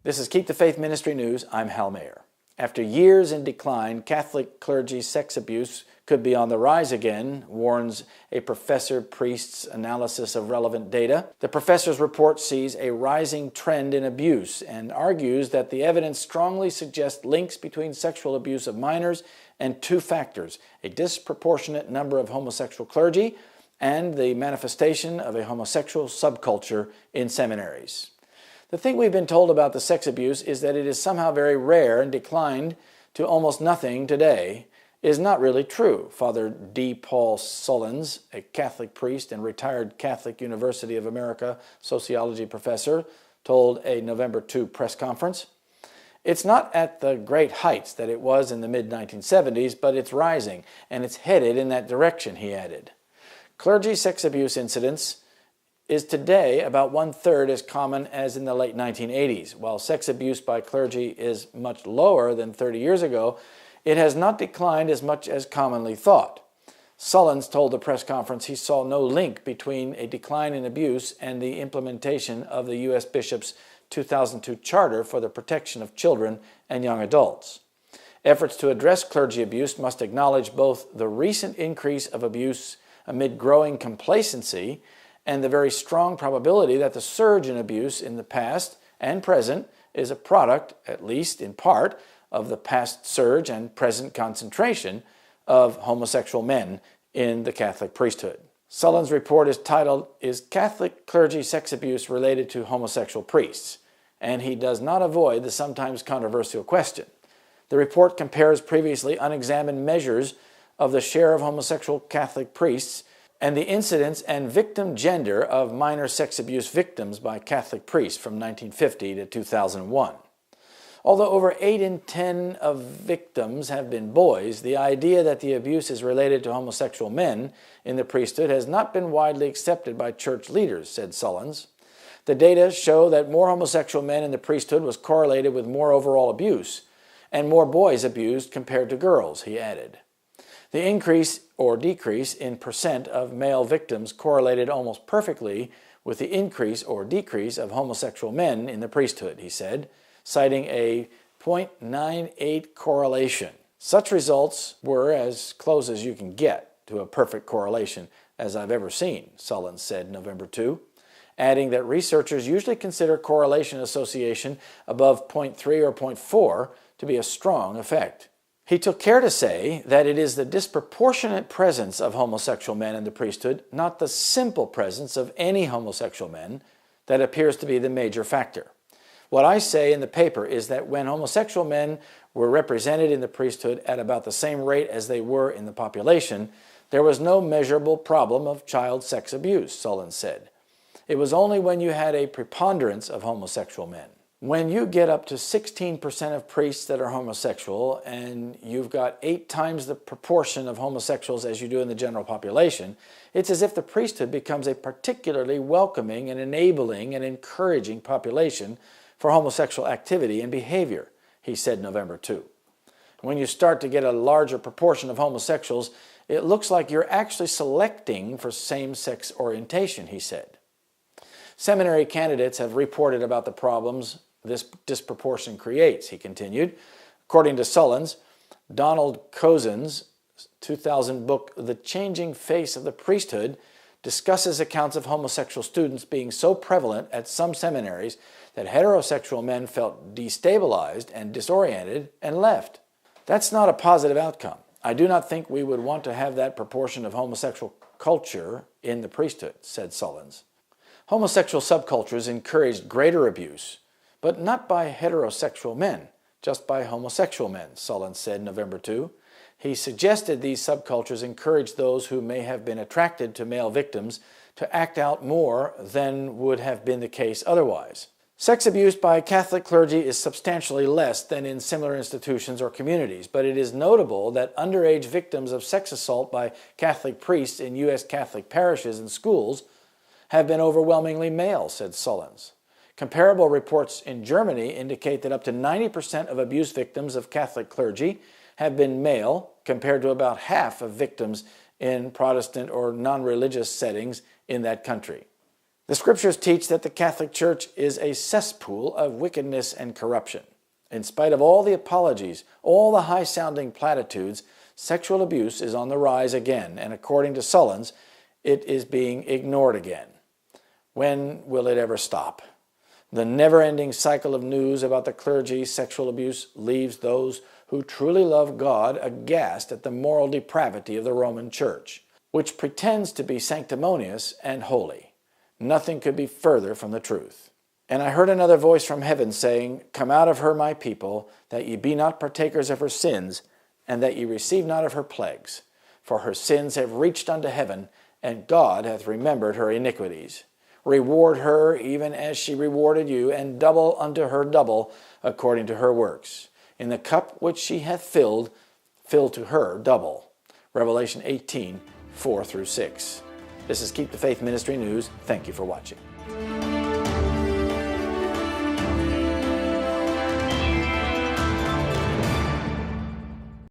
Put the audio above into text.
This is Keep the Faith Ministry News. I'm Hal Mayer. After years in decline, Catholic clergy sex abuse could be on the rise again, warns a professor-priest's analysis of relevant data. The professor's report sees a rising trend in abuse and argues that the evidence strongly suggests links between sexual abuse of minors and two factors: a disproportionate number of homosexual clergy and the manifestation of a homosexual subculture in seminaries. The thing we've been told about the sex abuse is that it is somehow very rare and declined to almost nothing today is not really true. Father D. Paul Sullins, a Catholic priest and retired Catholic University of America sociology professor, told a November 2 press conference. It's not at the great heights that it was in the mid-1970s, but it's rising, and it's headed in that direction, he added. Clergy sex abuse incidents is today about 1/3 as common as in the late 1980s. While sex abuse by clergy is much lower than 30 years ago, it has not declined as much as commonly thought. Sullins told the press conference he saw no link between a decline in abuse and the implementation of the U.S. Bishop's 2002 Charter for the Protection of Children and Young Adults. Efforts to address clergy abuse must acknowledge both the recent increase of abuse amid growing complacency and the very strong probability that the surge in abuse in the past and present is a product, at least in part, of the past surge and present concentration of homosexual men in the Catholic priesthood. Sullins' report is titled, "Is Catholic Clergy Sex Abuse Related to Homosexual Priests?" And he does not avoid the sometimes controversial question. The report compares previously unexamined measures of the share of homosexual Catholic priests and the incidence and victim gender of minor sex abuse victims by Catholic priests from 1950 to 2001. Although over 8 in 10 of victims have been boys, the idea that the abuse is related to homosexual men in the priesthood has not been widely accepted by church leaders, said Sullins. The data show that more homosexual men in the priesthood was correlated with more overall abuse, and more boys abused compared to girls, he added. The increase or decrease in percent of male victims correlated almost perfectly with the increase or decrease of homosexual men in the priesthood, he said, citing a 0.98 correlation. Such results were as close as you can get to a perfect correlation as I've ever seen, Sullins said November 2, adding that researchers usually consider correlation association above 0.3 or 0.4 to be a strong effect. He took care to say that it is the disproportionate presence of homosexual men in the priesthood, not the simple presence of any homosexual men, that appears to be the major factor. What I say in the paper is that when homosexual men were represented in the priesthood at about the same rate as they were in the population, there was no measurable problem of child sex abuse, Sullins said. It was only when you had a preponderance of homosexual men. When you get up to 16% of priests that are homosexual and you've got 8 times the proportion of homosexuals as you do in the general population, it's as if the priesthood becomes a particularly welcoming and enabling and encouraging population for homosexual activity and behavior, he said November 2. When you start to get a larger proportion of homosexuals, it looks like you're actually selecting for same-sex orientation, he said. Seminary candidates have reported about the problems this disproportion creates, he continued. According to Sullins, Donald Cozen's 2000 book, The Changing Face of the Priesthood, discusses accounts of homosexual students being so prevalent at some seminaries that heterosexual men felt destabilized and disoriented and left. That's not a positive outcome. I do not think we would want to have that proportion of homosexual culture in the priesthood, said Sullins. Homosexual subcultures encouraged greater abuse, but not by heterosexual men, just by homosexual men, Sullins said November 2. He suggested these subcultures encourage those who may have been attracted to male victims to act out more than would have been the case otherwise. Sex abuse by Catholic clergy is substantially less than in similar institutions or communities, but it is notable that underage victims of sex assault by Catholic priests in U.S. Catholic parishes and schools have been overwhelmingly male, said Sullins. Comparable reports in Germany indicate that up to 90% of abuse victims of Catholic clergy have been male, compared to about half of victims in Protestant or non-religious settings in that country. The scriptures teach that the Catholic Church is a cesspool of wickedness and corruption. In spite of all the apologies, all the high-sounding platitudes, sexual abuse is on the rise again, and according to Sullins, it is being ignored again. When will it ever stop? The never-ending cycle of news about the clergy's sexual abuse leaves those who truly love God aghast at the moral depravity of the Roman Church, which pretends to be sanctimonious and holy. Nothing could be further from the truth. And I heard another voice from heaven saying, Come out of her, my people, that ye be not partakers of her sins, and that ye receive not of her plagues. For her sins have reached unto heaven, and God hath remembered her iniquities. Reward her even as she rewarded you, and double unto her double, according to her works. In the cup which she hath filled, fill to her double. Revelation 18, 4-6. This is Keep the Faith Ministry News. Thank you for watching.